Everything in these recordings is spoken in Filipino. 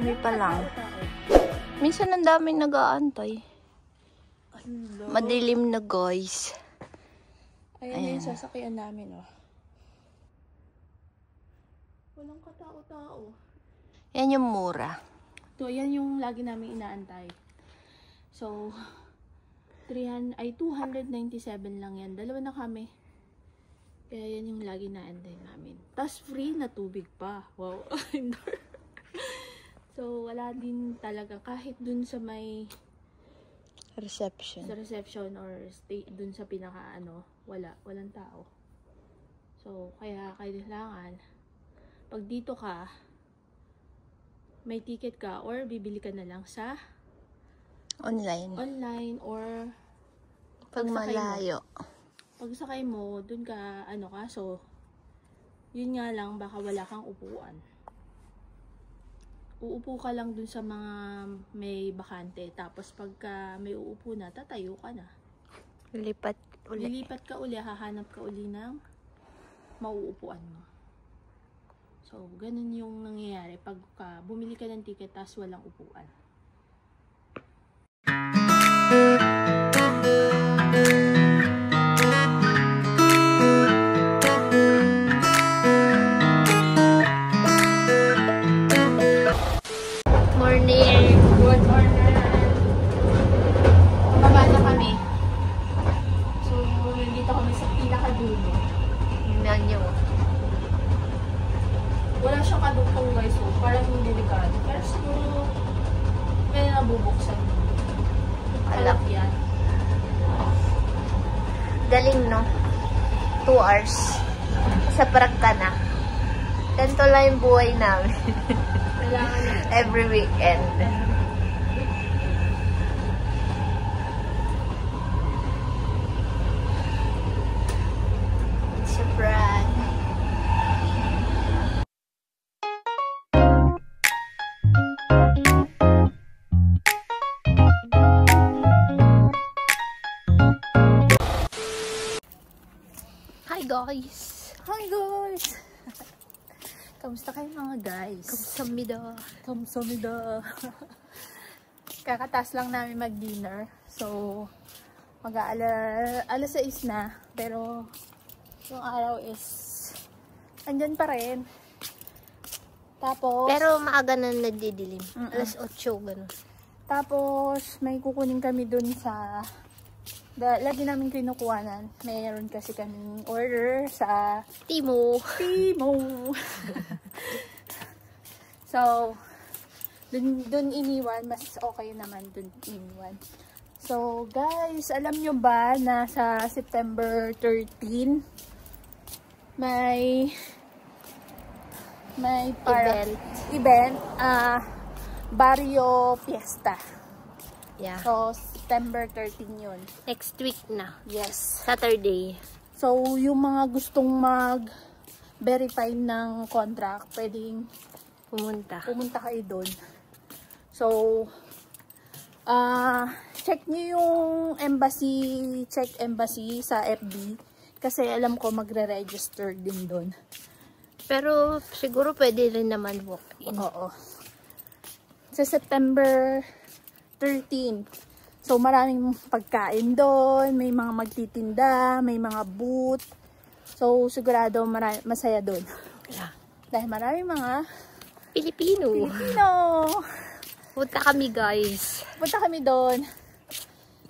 Kami pa lang. Minsan ang daming nag-aantay. Madilim na guys. Ayan yung sasakyan namin, oh. Walang katao-tao. Yan yung mura. So, yan yung lagi namin inaantay. So, 297 lang yan. Dalawa na kami. Kaya yan yung lagi naantay namin. Tapos free na tubig pa. Wow. So, wala din talaga. Kahit dun sa may Reception. sa reception or stay dun sa pinaka walang tao. So, kaya kailangan pag dito ka, may ticket ka or bibili ka na lang sa online or pag malayo. Pag sakay mo, dun ka so yun nga lang, baka wala kang upuan. Uupo ka lang dun sa mga may bakante. Tapos pagka may uupo na, tatayo ka na. Lilipat ka uli, hahanap ka uli ng mauupuan mo. So, ganun yung nangyayari pagka bumili ka ng ticket tapos walang upuan. Good morning. Baba na kami. So, nandito kami sa pinakadulo. Tingnan nyo. Wala siyang kadugtong guys, so parang delikado. Pero siguro may nabubuksan. Alak yan. Galing, no? 2 hours. Sa parak ka na. Ganito lang yung buhay namin. Every weekend. It's a prank. Hi guys! Hi guys! Kamusta kayo mga guys? Kamsamida. Kamsamida. Kakatas lang namin mag-dinner. So, alas 6 na. Pero, yung araw is andyan pa rin. Tapos, Pero maaga na nagdidilim. Alas 8, gano'n. tapos, may kukunin kami dun sa lagi namin kinukuhanan. Mayroon kasi kaming order sa Timo. So, dun iniwan. Mas okay naman dun iniwan. So, guys, alam nyo ba na sa September 13, may event, Barrio Fiesta. Yeah. So, September 13 yun. Next week na. Yes. Saturday. So, yung mga gustong mag-verify ng contract, pwedeng pumunta kayo doon. So, check nyo yung check embassy sa FB. Kasi alam ko magre-register din doon. Pero siguro pwede rin naman walk-in. Oo. Sa September 13. So, maraming pagkain doon, may mga magtitinda, may mga booth. So, sigurado masaya doon. Yeah. Dahil maraming mga Pilipino. Punta kami guys. Punta kami doon.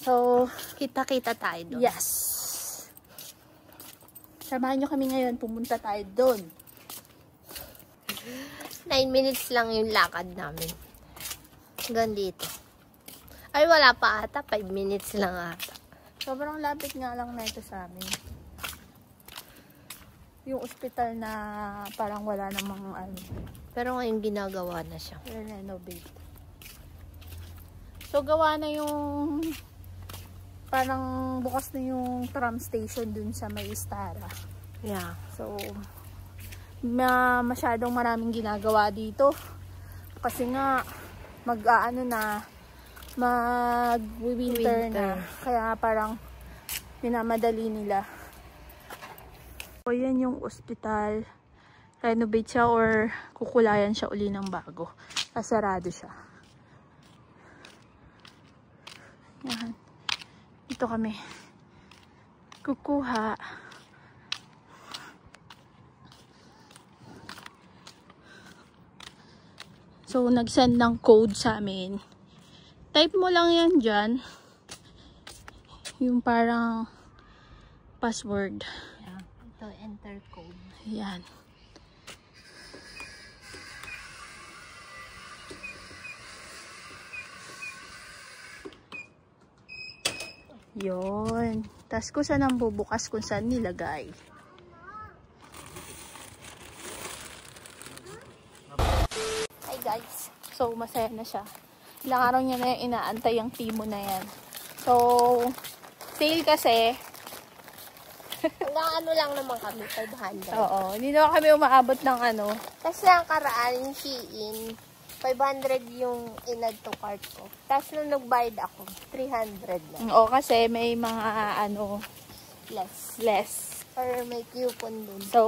So, Kita-kita tayo doon. yes. Samahan nyo kami ngayon, pumunta tayo doon. 9 minutes lang yung lakad namin. Hanggang dito. Ay, wala pa ata. 5 minutes lang ata. Sobrang lapit nga lang na ito sa amin. Yung ospital na parang wala namang Pero ngayon ginagawa na siya. renovate. So, gawa na yung parang bukas na yung tram station dun sa may Istara. Yeah. So, masyadong maraming ginagawa dito. Kasi nga, mag-winter na. Kaya parang minamadali nila. So, yan yung ospital. renovate siya or kukulayan siya uli ng bago. Sarado siya. Yan. Dito kami kukuha. So, nag-send ng code sa amin. Type mo lang yan dyan. Yung parang password. Yeah. Ito, enter code. Yan. Yun. Tapos kung saan ang bubukas, kung saan nilagay. Hi guys. So, masaya na siya. Ilang araw niya na yung inaantay ang timo na yan. So, sale kasi. Hanggang ano lang naman kami, 500. Oo. Hindi naman kami umaabot ng ano. Kasi ang karaan, yung Shein, 500 yung in-add to cart ko. Tapos nung nagbayad ako, 300 na. Oo, kasi may mga ano, less. Or may coupon dun. So,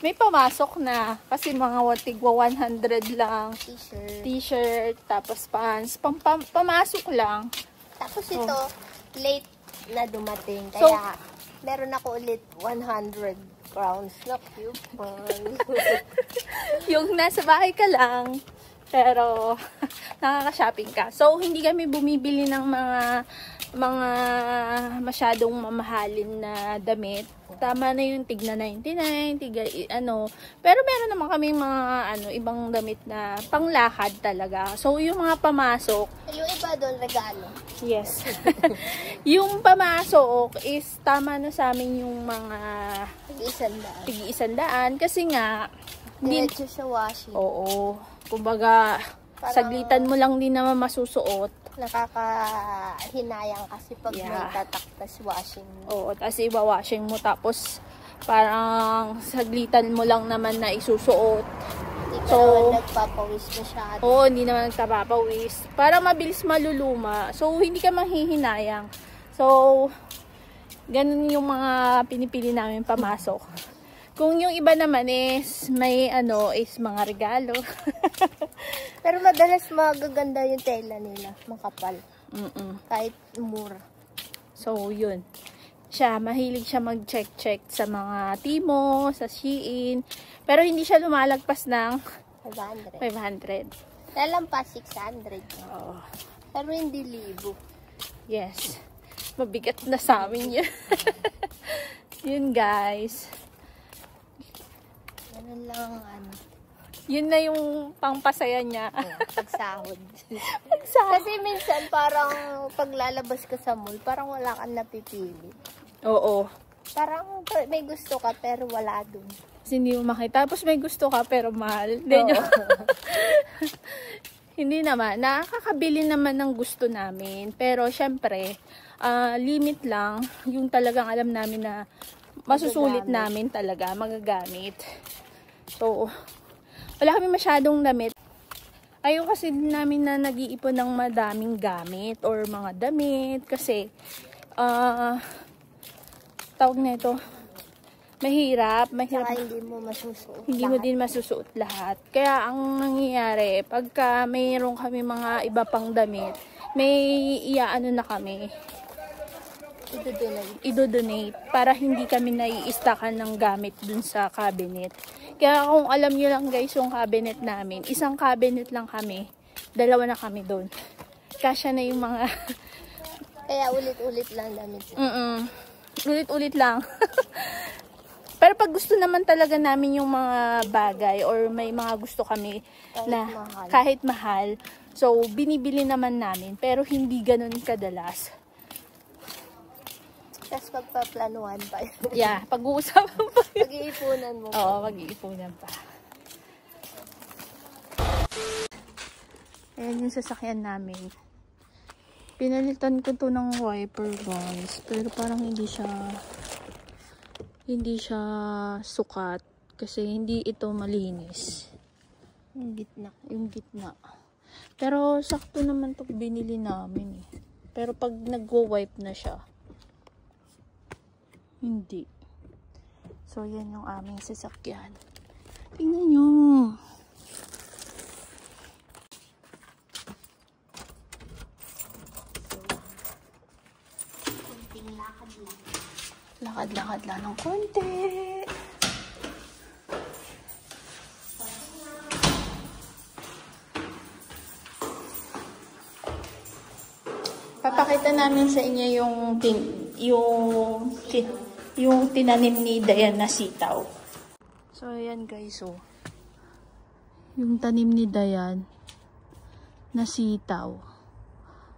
may pamasok na. Kasi mga tigwa 100 lang. T-shirt. T-shirt, tapos pants. Pamasok lang. Tapos ito, late na dumating. Kaya, meron ako ulit 100 crowns na coupon. Yung nasa bahay ka lang, pero nakaka-shopping ka. So, hindi kami bumibili ng mga masyadong mamahalin na damit. Tama na yung tigna 99, pero meron naman kami mga ibang damit na panglakad talaga. So, yung mga pamasok, Yung iba doon, regalo. yes. Yung pamasok is tama na sa amin yung mga tig-100 kasi nga Diretso sa washing. oo. Kumbaga, saglitan mo lang din naman masusuot. Nakakahinayang kasi pag may tataktas washing. Oo, tapos iba-washing mo tapos parang saglitan mo lang naman na isusuot. Hindi ka naman nagpapawis masyado. Oo, hindi naman nagpapawis. Para mabilis maluluma. So, hindi ka manghihinayang. So, ganun yung mga pinipili namin pamasok. Kung yung iba naman is may is mga regalo. Pero madalas magaganda yung tela nila, makapal. Kahit mura. So, yun. Mahilig siya mag-check sa mga Timo, sa Shein. Pero hindi siya lumalagpas ng 500. 500. Lalampas 600. Oo. Pero hindi libo. Yes. Mabigat na sa amin yun. Yun, guys. Ganun lang Yun na yung pangpasaya niya. pagsahod. Kasi minsan parang paglalabas ka sa mall, parang wala kang napipili. Oo. Parang may gusto ka pero wala dun. Kasi hindi mo makita. Tapos may gusto ka pero mahal. Hindi naman. Nakakabili naman ng gusto namin. Pero syempre, limit lang. Yung talagang alam namin na masusulit namin talaga. Magagamit. So, wala kami masyadong damit. Ayaw kasi namin na nag-iipon ng madaming gamit or mga damit. Kasi, tawag na ito, mahirap. Saka hindi mo masusuot Hindi mo din masusuot lahat. Kaya ang nangyayari, pagka mayroon kami mga iba pang damit, may na kami. Idodonate para hindi kami nai-stockan ng gamit dun sa cabinet. Kaya kung alam nyo lang guys yung cabinet namin, isang cabinet lang kami, dalawa na kami dun. Kasya na yung mga kaya ulit-ulit lang damit. Ulit-ulit lang. Pero pag gusto naman talaga namin yung mga bagay or may mga gusto kami kahit mahal, so binibili naman namin pero hindi ganun kadalas. Tapos pagpaplanuhan pa. Yeah, pag-uusapan pa. Pag-iipunan mo. Oo, pag-iipunan pa. Ayan yung sasakyan namin. Pinalitan ko to ng wiper guys. Pero parang hindi siya sukat. Kasi hindi ito malinis. Yung gitna. Yung gitna. Pero sakto naman to binili namin eh. Pero pag nagwo-wipe na siya, hindi. So, yan yung aming sasakyan. Tingnan nyo. Kunting lakad lang. Lakad-lakad lang ng konti. Papakita namin sa inyo yung tinanim ni Dayan na sitaw. So, ayan guys, oh. Yung tanim ni Dayan na sitaw.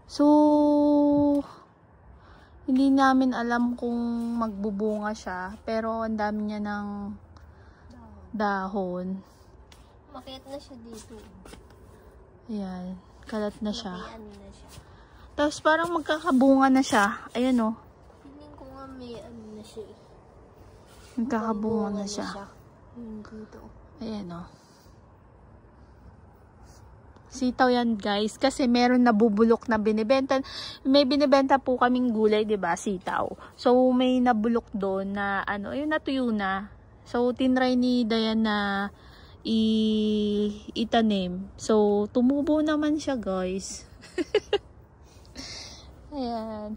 So, hindi namin alam kung magbubunga siya, pero ang dami niya ng dahon. Makit na siya dito. Ayan, kalat na siya. Ano na siya. Tapos parang magkakabunga na siya. Ayan, oh. Feeling ko nga may ano na siya. Magkakabunga na siya. Dito. Ayan, oh. Sitaw yan, guys. Kasi meron na bubulok na binibenta. May binibenta po kaming gulay, 'di ba? Sitaw. So, may nabulok doon na ano, ayun, natuyo na. So, tinry ni Dayan na itanim. So, tumubo naman siya, guys. Ayan.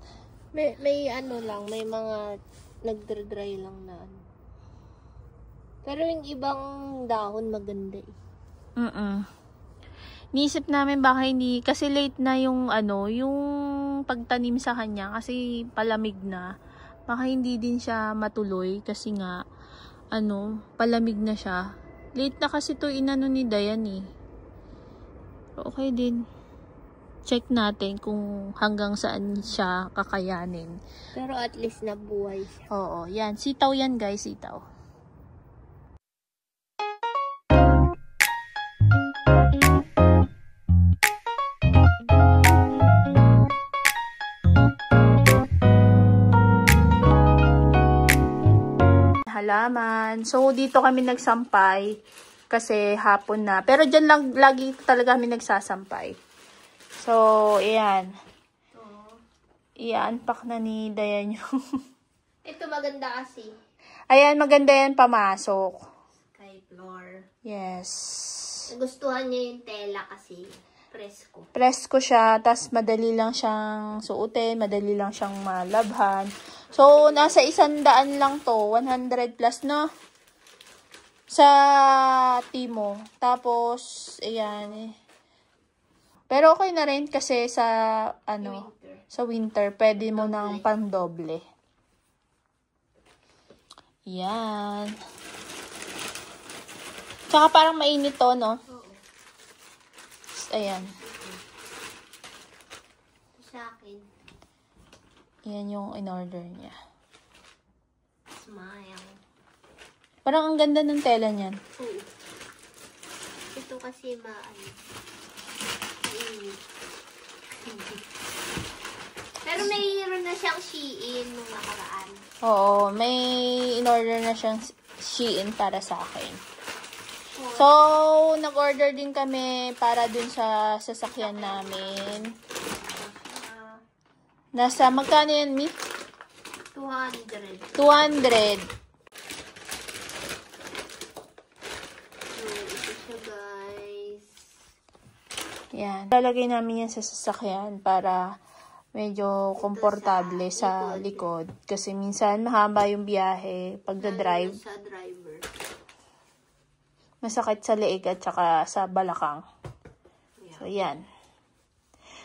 May ano lang, may mga nagdry lang na ano. Pero yung ibang dahon maganda eh. Niisip namin baka hindi, kasi late na yung ano, yung pagtanim sa kanya kasi palamig na. Baka hindi din siya matuloy kasi nga ano, palamig na siya. Late na kasi to inano ni Dayan eh. Okay din. Check natin kung hanggang saan siya kakayanin. Pero at least nabuhay siya. Oo, yan. Sitaw yan, guys. Sitaw. Halaman. So, dito kami nagsampay kasi hapon na. Pero dyan lang lagi talaga kami nagsasampay. So, ayan. I-unpack na ni Dayan yung... Ito maganda kasi. Ayan, maganda yan pamasok. Kay floor. Yes. Nagustuhan niya yung tela kasi presko. Presko siya, tas madali lang siyang suotin, madali lang siyang malabhan. So, nasa 100 lang to, 100 plus, no? Sa Timo. Tapos, ayan eh. Pero okay na rin kasi sa, ano, sa winter, pwede mo nang pang-doble. Yan. Tsaka parang mainit to, no? Ayan. Sa akin. Yan yung in-order niya. Smile. Parang ang ganda ng tela niyan. Oo. Ito kasi Pero mayroon na siyang Shein nung nakaraan. Oo, may in-order na siyang Shein para sa akin. So, nag-order din kami para dun sa sasakyan namin. Nasa, magkano yan, Mi? 200. 200. So, ito siya, guys. Yan. Lalagay namin yan sa sasakyan para medyo komportable sa likod. Kasi minsan mahaba yung biyahe pagda-drive. Sa driver. Masakit sa leeg at saka sa balakang. So, yan.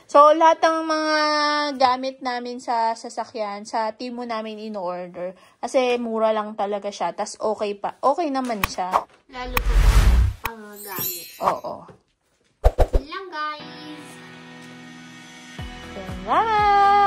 So, lahat ng mga gamit namin sa sasakyan, sa Timo namin in-order. Kasi mura lang talaga siya. Tas okay pa. Okay naman siya. Lalo po pang gamit. Oo. Yun lang, guys. Salamat!